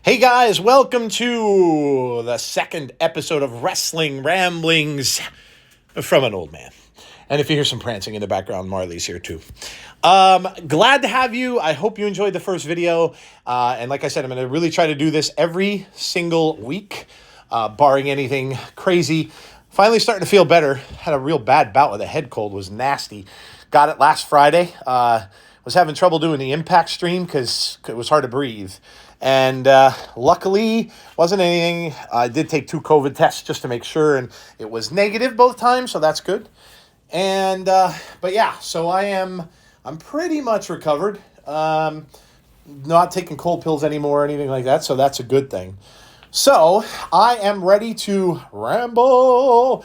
Hey guys, welcome to the second episode of Wrestling Ramblings from an Old Man. And if you hear some prancing in the background, Marley's here too. Glad to have you. I hope you enjoyed the first video. And like I said, I'm going to really try to do this every single week, barring anything crazy. Finally starting to feel better. Had a real bad bout with a head cold. Was nasty. Got it last Friday. Was having trouble doing the Impact stream because it was hard to breathe. And luckily, wasn't anything. I did take 2 COVID tests just to make sure, and it was negative both times, so that's good. And but yeah, so I'm pretty much recovered. Not taking cold pills anymore or anything like that, so that's a good thing. So I am ready to ramble.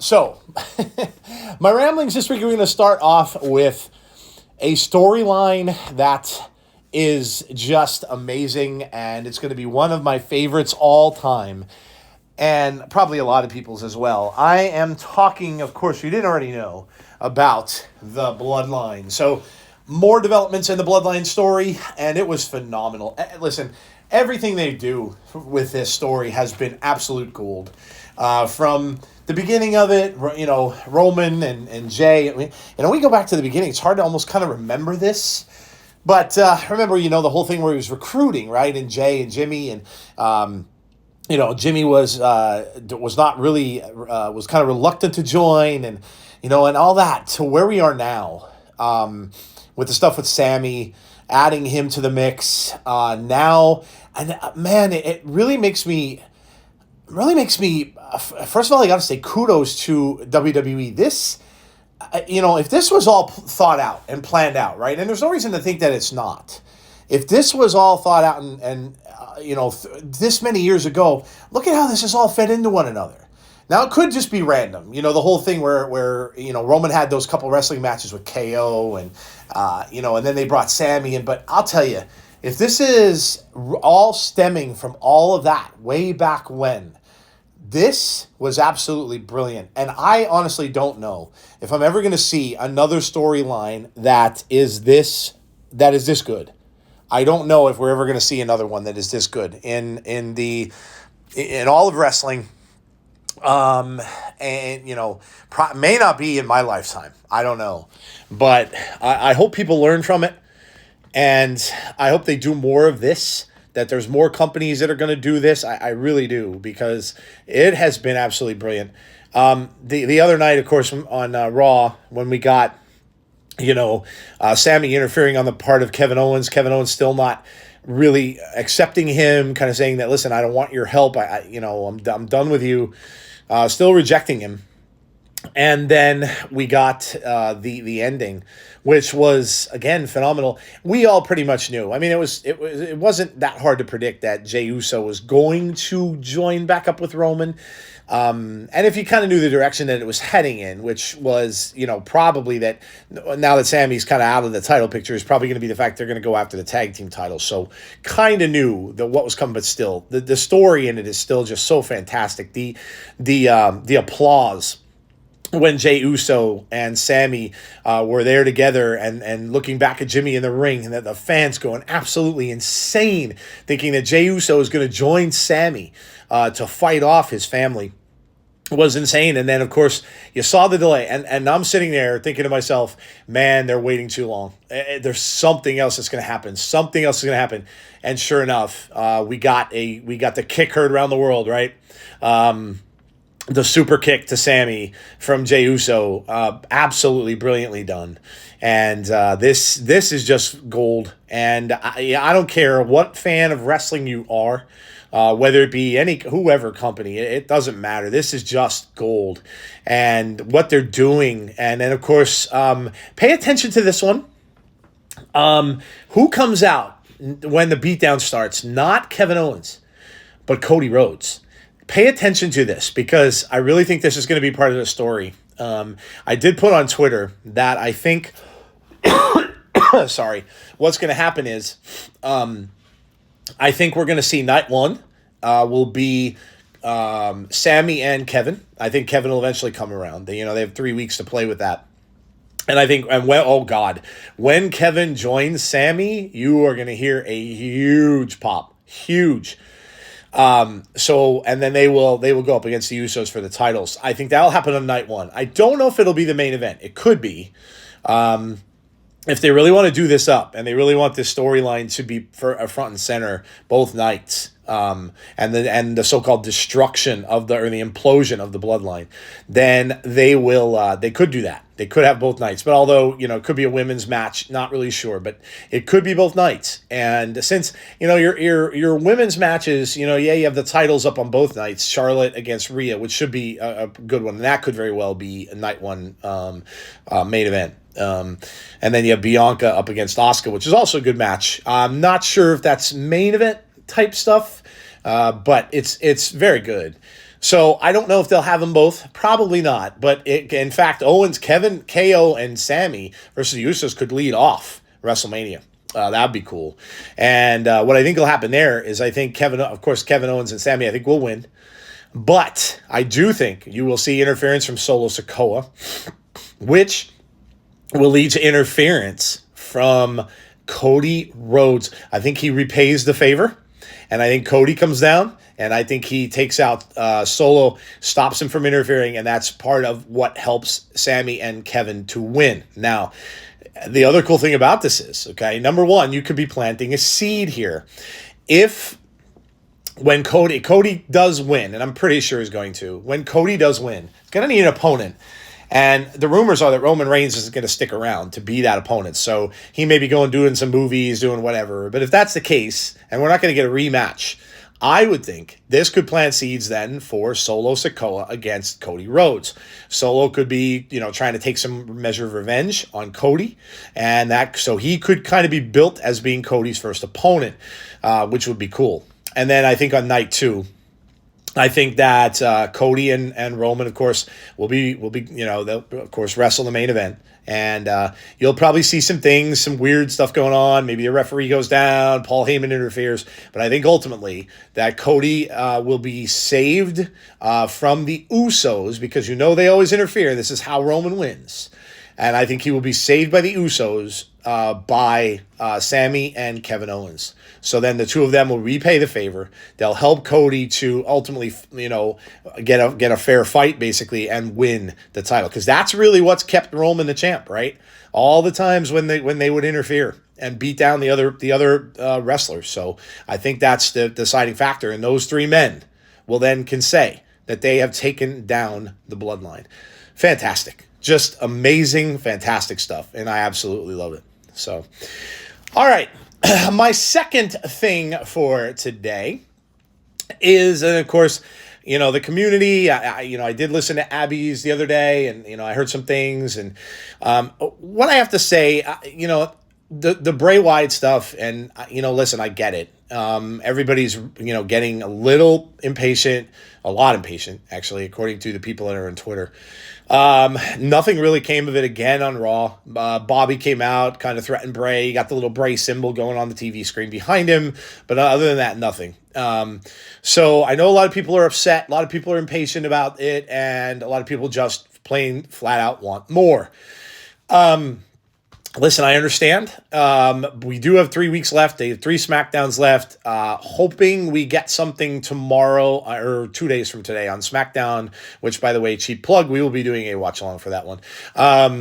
So my ramblings this week, we're going to start off with a storyline that is just amazing, and it's going to be one of my favorites all time, and probably a lot of people's as well. I am talking, of course, you didn't already know, about the Bloodline. So more developments in the Bloodline story, and it was phenomenal. Listen, everything they do with this story has been absolute gold. From the beginning of it, you know, Roman and Jay, I mean, we go back to the beginning, it's hard to almost kind of remember this. But remember, the whole thing where he was recruiting, right? And Jay and Jimmy, and Jimmy was not really was kind of reluctant to join, and and all that, to where we are now, with the stuff with Sammy, adding him to the mix now, and man, it really makes me. First of all, I got to say kudos to WWE. This. If this was all thought out and planned out, right? And there's no reason to think that it's not. If this was all thought out and this many years ago, look at how this is all fed into one another. Now, it could just be random. The whole thing where Roman had those couple wrestling matches with KO and then they brought Sammy in. But I'll tell you, if this is all stemming from all of that way back when, this was absolutely brilliant, and I honestly don't know if I'm ever going to see another storyline that is this good. I don't know if we're ever going to see another one that is this good in all of wrestling. May not be in my lifetime. I don't know, but I hope people learn from it, and I hope they do more of this. That there's more companies that are going to do this. I really do, because it has been absolutely brilliant. The other night, of course, on Raw, when we got, Sammy interfering on the part of Kevin Owens still not really accepting him, kind of saying that, listen, I don't want your help. I'm done with you. Still rejecting him. And then we got the ending, which was, again, phenomenal. We all pretty much knew. I mean, it wasn't that hard to predict that Jey Uso was going to join back up with Roman. And if you kind of knew the direction that it was heading in, which was, probably that now that Sammy's kind of out of the title picture, is probably going to be the fact they're going to go after the tag team titles. So kind of knew that what was coming, but still, the story in it is still just so fantastic. The applause when Jey Uso and Sammy were there together and looking back at Jimmy in the ring, and that the fans going absolutely insane, thinking that Jey Uso is going to join Sammy to fight off his family, was insane. And then, of course, you saw the delay, and I'm sitting there thinking to myself, man, they're waiting too long. There's something else that's going to happen. Something else is going to happen. And sure enough, we got the kick heard around the world, right? The super kick to Sammy from Jey Uso, absolutely brilliantly done. And this is just gold. And I don't care what fan of wrestling you are, whether it be whoever company, it doesn't matter. This is just gold. And what they're doing. And then, of course, pay attention to this one. Who comes out when the beatdown starts? Not Kevin Owens, but Cody Rhodes. Pay attention to this, because I really think this is going to be part of the story. I did put on Twitter that I think, what's going to happen is, I think we're going to see night one will be Sammy and Kevin. I think Kevin will eventually come around. They have 3 weeks to play with that. And I think, when Kevin joins Sammy, you are going to hear a huge pop. Huge. So, and then they will go up against the Usos for the titles. I think that'll happen on night one. I don't know if it'll be the main event. It could be. If they really want to do this up and they really want this storyline to be for a front and center both nights, and the so-called destruction of the implosion of the bloodline, then they will they could do that. They could have both nights, but although it could be a women's match, not really sure, but it could be both nights. And since your women's matches, you have the titles up on both nights, Charlotte against Rhea, which should be a good one, and that could very well be a night one main event. And then you have Bianca up against Asuka, which is also a good match. I'm not sure if that's main event type stuff, but it's very good. So I don't know if they'll have them both. Probably not. But in fact, Owens, Kevin, KO, and Sammy versus the Usos could lead off WrestleMania. That'd be cool. And what I think will happen there is I think Kevin Owens and Sammy, I think will win. But I do think you will see interference from Solo Sikoa, which will lead to interference from Cody Rhodes. I think he repays the favor, and I think Cody comes down, and I think he takes out Solo, stops him from interfering, and that's part of what helps Sammy and Kevin to win. Now, the other cool thing about this is, okay, number one, you could be planting a seed here. When Cody does win, and I'm pretty sure he's going to, when Cody does win, he's going to need an opponent. And the rumors are that Roman Reigns isn't going to stick around to be that opponent. So he may be doing some movies, doing whatever. But if that's the case, and we're not going to get a rematch, I would think this could plant seeds then for Solo Sikoa against Cody Rhodes. Solo could be, trying to take some measure of revenge on Cody. And so he could kind of be built as being Cody's first opponent, which would be cool. And then I think on night two, I think that Cody and Roman, of course, will be they'll of course wrestle the main event, and you'll probably see some weird stuff going on. Maybe a referee goes down, Paul Heyman interferes, but I think ultimately that Cody will be saved from the Usos because they always interfere. This is how Roman wins, and I think he will be saved by the Usos by Sammy and Kevin Owens. So then the two of them will repay the favor. They'll help Cody to ultimately, get a fair fight basically and win the title, because that's really what's kept Roman the champ, right? All the times when they would interfere and beat down the other wrestlers. So I think that's the deciding factor, and those three men can say that they have taken down the bloodline. Fantastic, just amazing, fantastic stuff, and I absolutely love it. So, all right. My second thing for today is, and of course, the community. I did listen to Abby's the other day, and I heard some things, and what I have to say, the Bray Wyatt stuff, and listen, I get it. Everybody's getting a little impatient, a lot impatient, actually, according to the people that are on Twitter. Nothing really came of it again on Raw. Bobby came out, kind of threatened Bray. You got the little Bray symbol going on the TV screen behind him, but other than that, nothing. So I know a lot of people are upset. A lot of people are impatient about it, and a lot of people just plain flat out want more. Listen, I understand. We do have 3 weeks left. They have 3 SmackDowns left. Hoping we get something tomorrow or 2 days from today on SmackDown, which, by the way, cheap plug, we will be doing a watch along for that one.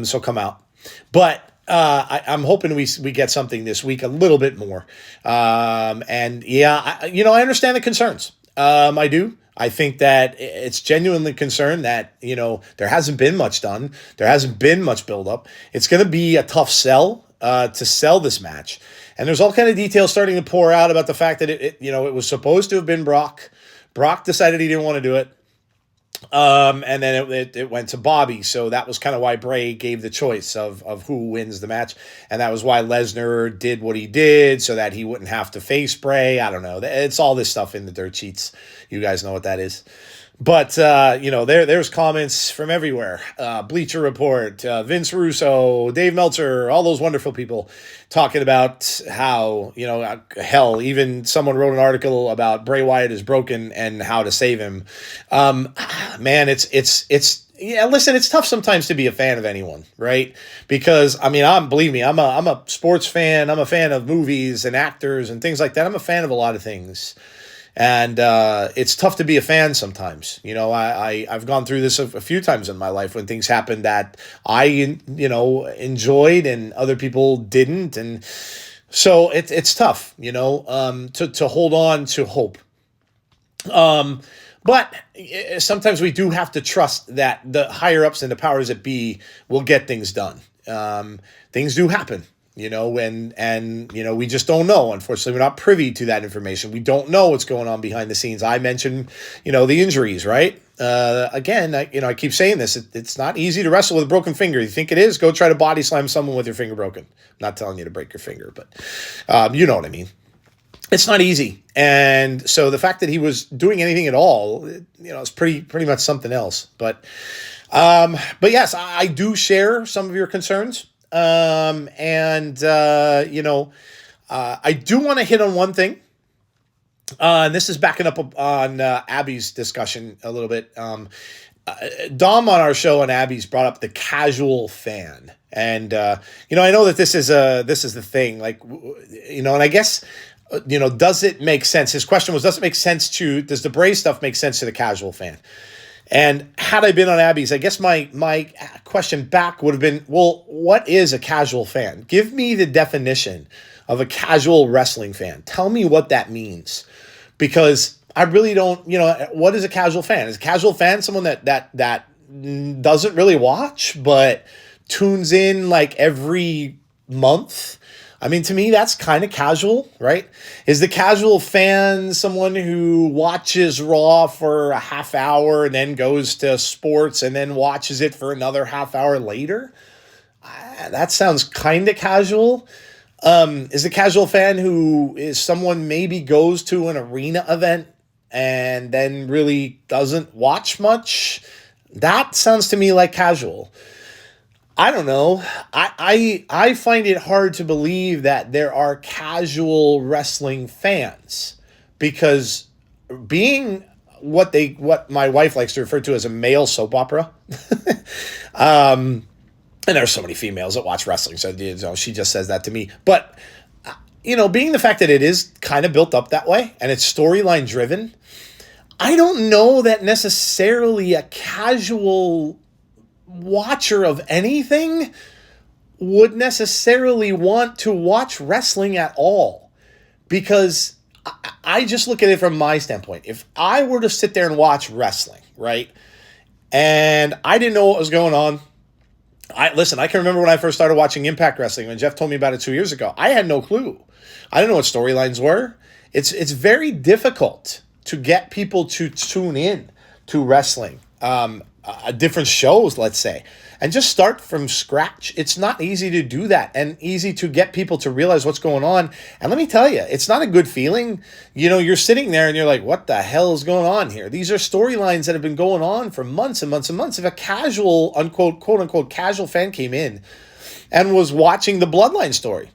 So come out. But I'm hoping we get something this week, a little bit more. And yeah, I understand the concerns. I do. I think that it's genuinely concerned that, there hasn't been much done. There hasn't been much buildup. It's going to be a tough sell to sell this match. And there's all kind of details starting to pour out about the fact that it was supposed to have been Brock. Brock decided he didn't want to do it. And then it went to Bobby. So that was kind of why Bray gave the choice of who wins the match. And that was why Lesnar did what he did so that he wouldn't have to face Bray. I don't know. It's all this stuff in the dirt sheets. You guys know what that is. But, there's comments from everywhere. Bleacher Report, Vince Russo, Dave Meltzer, all those wonderful people talking about how, hell, even someone wrote an article about Bray Wyatt is broken and how to save him. Man, it's yeah, listen, it's tough sometimes to be a fan of anyone, right? Because I mean, believe me, I'm a sports fan. I'm a fan of movies and actors and things like that. I'm a fan of a lot of things, and it's tough to be a fan sometimes. I've gone through this a few times in my life when things happened that I enjoyed and other people didn't, and so it's tough, to hold on to hope. But sometimes we do have to trust that the higher ups and the powers that be will get things done. Things do happen, and we just don't know. Unfortunately, we're not privy to that information. We don't know what's going on behind the scenes. I mentioned, the injuries, right? Again, I keep saying this. It's not easy to wrestle with a broken finger. You think it is? Go try to body slam someone with your finger broken. I'm not telling you to break your finger, but you know what I mean. It's not easy. And so the fact that he was doing anything at all, it's pretty much something else. But yes, I do share some of your concerns. I do want to hit on one thing. And this is backing up on Abby's discussion a little bit. Dom on our show and Abby's brought up the casual fan. And, I know that this is the thing, like, and I guess, does it make sense? His question was, does the Brave stuff make sense to the casual fan? And had I been on Abby's, I guess my question back would have been, well, what is a casual fan? Give me the definition of a casual wrestling fan. Tell me what that means. Because I really don't, what is a casual fan? Is a casual fan someone that doesn't really watch, but tunes in like every month? I mean, to me, that's kind of casual, right? Is the casual fan someone who watches Raw for a half hour and then goes to sports and then watches it for another half hour later? That sounds kind of casual. Is the casual fan who is someone maybe goes to an arena event and then really doesn't watch much? That sounds to me like casual. I don't know. I find it hard to believe that there are casual wrestling fans, because being what my wife likes to refer to as a male soap opera, and there's so many females that watch wrestling, so she just says that to me. But being the fact that it is kind of built up that way and it's storyline driven, I don't know that necessarily a casual watcher of anything would necessarily want to watch wrestling at all, because I just look at it from my standpoint. If I were to sit there and watch wrestling, right, and I didn't know what was going on, I can remember when I first started watching Impact Wrestling, when Jeff told me about it 2 years ago. I had no clue. I didn't know what storylines were. It's very difficult to get people to tune in to wrestling. Different shows, let's say, and just start from scratch. It's not easy to do that, and easy to get people to realize what's going on. And let me tell you, it's not a good feeling. You're sitting there and you're like, what the hell is going on here? These are storylines that have been going on for months and months and months. If a casual, unquote, quote unquote, casual fan came in and was watching the Bloodline story,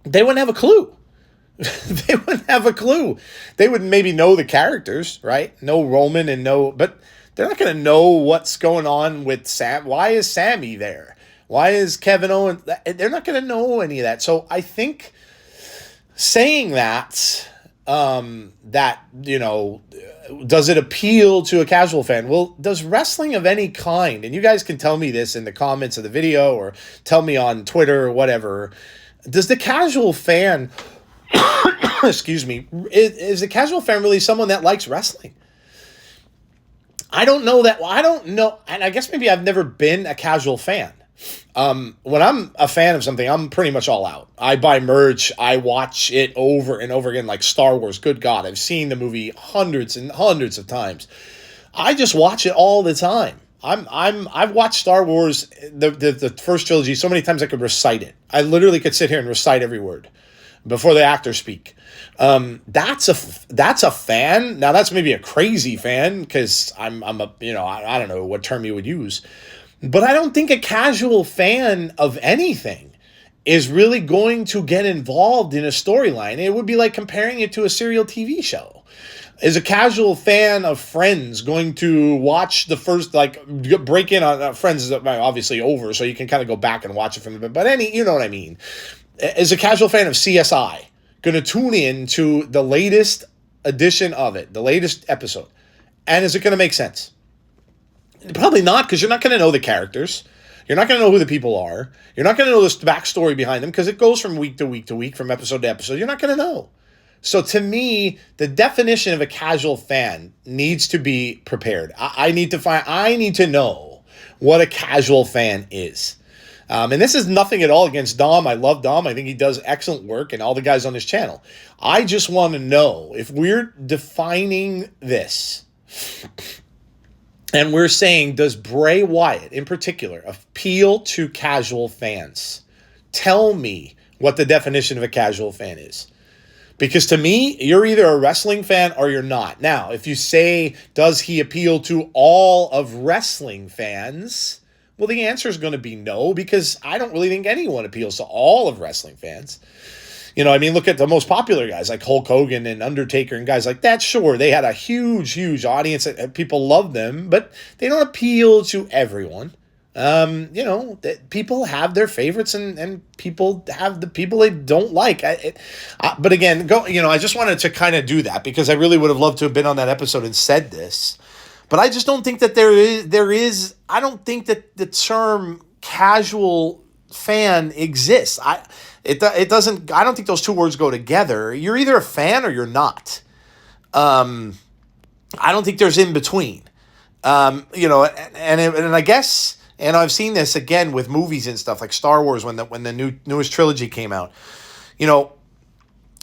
they wouldn't have a clue. They wouldn't have a clue. They would maybe know the characters, right? No Roman and but they're not going to know what's going on with Sam. Why is Sammy there? Why is Kevin Owens? They're not going to know any of that. So I think saying that, does it appeal to a casual fan? Well, does wrestling of any kind, and you guys can tell me this in the comments of the video or tell me on Twitter or whatever, does the casual fan, excuse me, is the casual fan really someone that likes wrestling? I don't know that. I don't know. And I guess maybe I've never been a casual fan. When I'm a fan of something, I'm pretty much all out. I buy merch. I watch it over and over again, like Star Wars. Good God, I've seen the movie hundreds and hundreds of times. I just watch it all the time. I've watched Star Wars, the first trilogy, so many times I could recite it. I literally could sit here and recite every word before the actors speak. That's a fan. Now that's maybe a crazy fan, because I'm a, I don't know what term you would use, but I don't think a casual fan of anything is really going to get involved in a storyline. It would be like comparing it to a serial TV show. Is a casual fan of Friends going to watch the first, like, break in on Friends is obviously over, so you can kind of go back and watch it from the, but you know what I mean. Is a casual fan of CSI going to tune in to the latest edition of it, the latest episode? And is it going to make sense? Probably not, because you're not going to know the characters. You're not going to know who the people are. You're not going to know the backstory behind them, because it goes from week to week to week, from episode to episode. You're not going to know. So to me, the definition of a casual fan needs to be prepared. I need to know what a casual fan is. And this is nothing at all against Dom. I love Dom. I think he does excellent work, and all the guys on his channel. I just want to know, if we're defining this and we're saying, does Bray Wyatt in particular appeal to casual fans? Tell me what the definition of a casual fan is. Because to me, you're either a wrestling fan or you're not. Now, if you say, does he appeal to all of wrestling fans? Well, the answer is going to be no, because I don't really think anyone appeals to all of wrestling fans. You know, I mean, look at the most popular guys like Hulk Hogan and Undertaker and guys like that. Sure, they had a huge, huge audience and people love them, but they don't appeal to everyone. You know, people have their favorites and people have the people they don't like. But again, I just wanted to kind of do that because I really would have loved to have been on that episode and said this. But I just don't think that I don't think that the term casual fan exists. I don't think those two words go together. You're either a fan or you're not. I don't think there's in between. And I guess, and I've seen this again with movies and stuff like Star Wars when the newest trilogy came out. You know,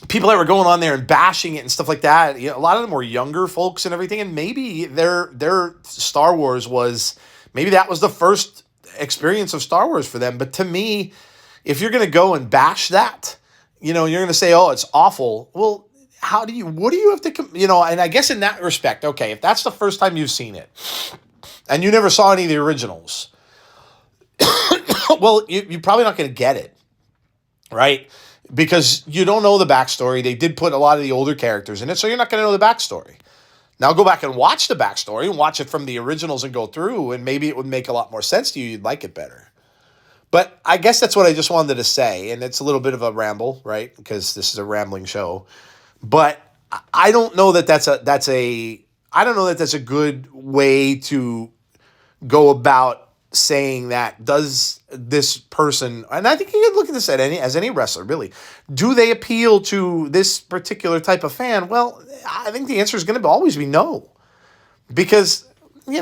people that were going on there and bashing it and stuff like that, a lot of them were younger folks and everything, and maybe their Star Wars was, maybe that was the first experience of Star Wars for them. But to me, if you're going to go and bash that, you're going to say, oh, it's awful. Well, what do you have to, and I guess in that respect, okay, if that's the first time you've seen it and you never saw any of the originals, well, you're probably not going to get it, right? Because you don't know the backstory. They did put a lot of the older characters in it, so you're not going to know the backstory. Now go back and watch the backstory and watch it from the originals and go through, and maybe it would make a lot more sense to you. You'd like it better. But I guess that's what I just wanted to say, and it's a little bit of a ramble, right? Because this is a rambling show. But I don't know that that's a good way to go about saying that. Does this person, and I think you can look at this as any wrestler, really, do they appeal to this particular type of fan? Well, I think the answer is going to always be no, because they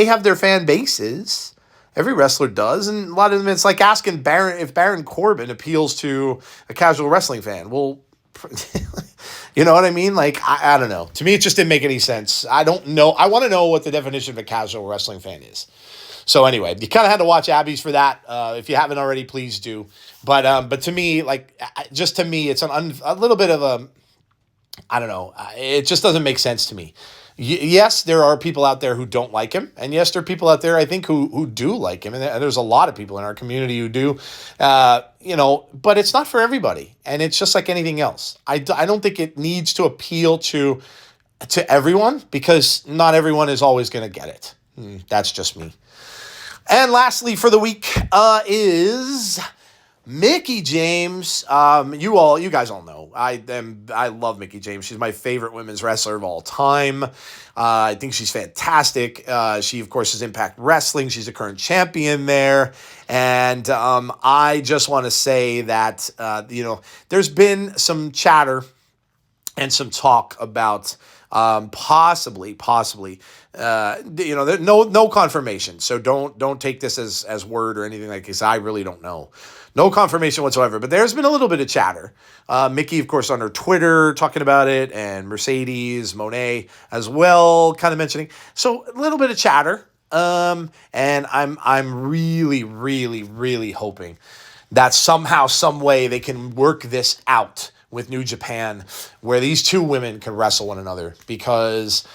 have their fan bases. Every wrestler does, and a lot of them, it's like asking if Baron Corbin appeals to a casual wrestling fan. Well, you know what I mean? Like, I don't know. To me, it just didn't make any sense. I don't know. I want to know what the definition of a casual wrestling fan is. So anyway, you kind of had to watch Abby's for that. If you haven't already, please do. But to me, it's a little bit of a, I don't know. It just doesn't make sense to me. Yes, there are people out there who don't like him. And yes, there are people out there, I think, who do like him. And there's a lot of people in our community who do, but it's not for everybody. And it's just like anything else. I don't think it needs to appeal to everyone, because not everyone is always going to get it. That's just me. And lastly for the week is Mickie James. You guys all know I love Mickie James. She's my favorite women's wrestler of all time. I think she's fantastic. She of course is Impact Wrestling. She's a current champion there, and I just want to say that there's been some chatter and some talk about possibly. No confirmation. So don't take this as word or anything like this. I really don't know. No confirmation whatsoever, but there's been a little bit of chatter. Mickie, of course, on her Twitter talking about it, and Mercedes Moné as well, kind of mentioning. So a little bit of chatter. And I'm really, really, really hoping that somehow, some way they can work this out with New Japan, where these two women can wrestle one another, because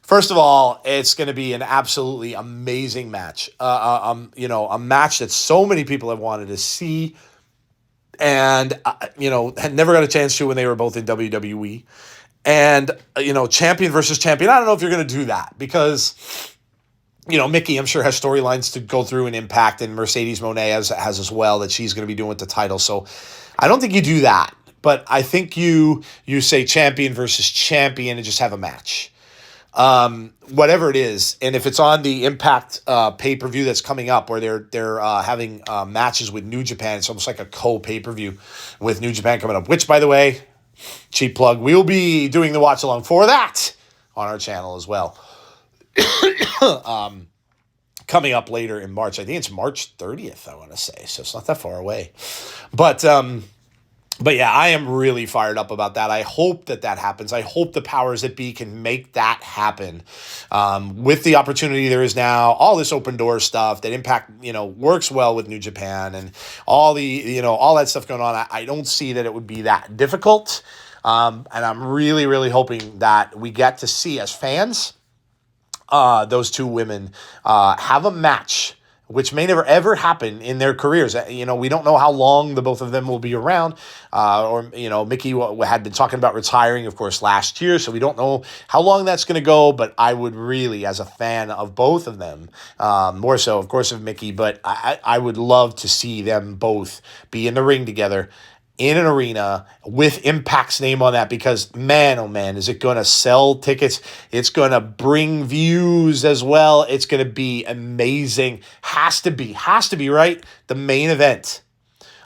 First of all, it's going to be an absolutely amazing match. A match that so many people have wanted to see, and had never got a chance to when they were both in WWE. And champion versus champion. I don't know if you're going to do that because Mickey, I'm sure, has storylines to go through and Impact, and Mercedes Moné has as well that she's going to be doing with the title. So I don't think you do that, but I think you say champion versus champion and just have a match. Whatever it is, and if it's on the Impact pay-per-view that's coming up, where they're having matches with New Japan, it's almost like a co-pay-per-view with New Japan coming up, which, by the way, cheap plug, we will be doing the watch-along for that on our channel as well. Coming up later in March. I think it's March 30th, I want to say, so it's not that far away. But yeah, I am really fired up about that. I hope that happens. I hope the powers that be can make that happen. With the opportunity there is now, all this open door stuff that Impact, works well with New Japan and all all that stuff going on. I don't see that it would be that difficult. And I'm really, really hoping that we get to see, as fans, those two women have a match, which may never ever happen in their careers. We don't know how long the both of them will be around. Mickey had been talking about retiring, of course, last year, so we don't know how long that's going to go, but I would really, as a fan of both of them, more so, of course, of Mickey, but I would love to see them both be in the ring together in an arena with Impact's name on that, because man, oh man, is it going to sell tickets. It's going to bring views as well. It's going to be amazing. Has to be, right? The main event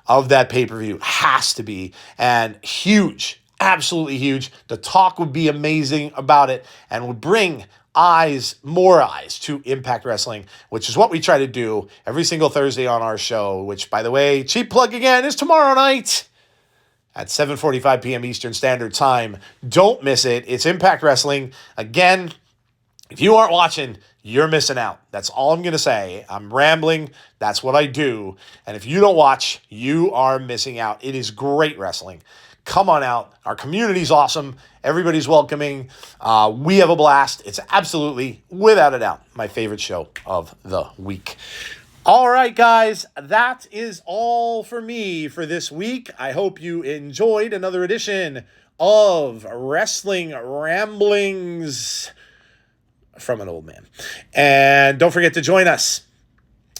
of that pay-per-view has to be, and huge, absolutely huge. The talk would be amazing about it and would bring more eyes to Impact Wrestling, which is what we try to do every single Thursday on our show, which, by the way, cheap plug again, is tomorrow night at 7:45 p.m. Eastern Standard Time. Don't miss it. It's Impact Wrestling. Again, if you aren't watching, you're missing out. That's all I'm going to say. I'm rambling. That's what I do. And if you don't watch, you are missing out. It is great wrestling. Come on out. Our community's awesome. Everybody's welcoming. We have a blast. It's absolutely, without a doubt, my favorite show of the week. All right, guys, that is all for me for this week. I hope you enjoyed another edition of Wrestling Ramblings from an Old Man. And don't forget to join us,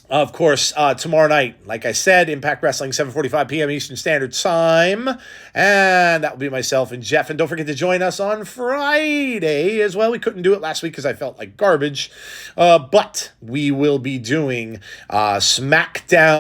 of course, tomorrow night. Like I said, Impact Wrestling, 7:45 p.m. Eastern Standard Time. And that will be myself and Jeff. And don't forget to join us on Friday as well. We couldn't do it last week because I felt like garbage. But we will be doing SmackDown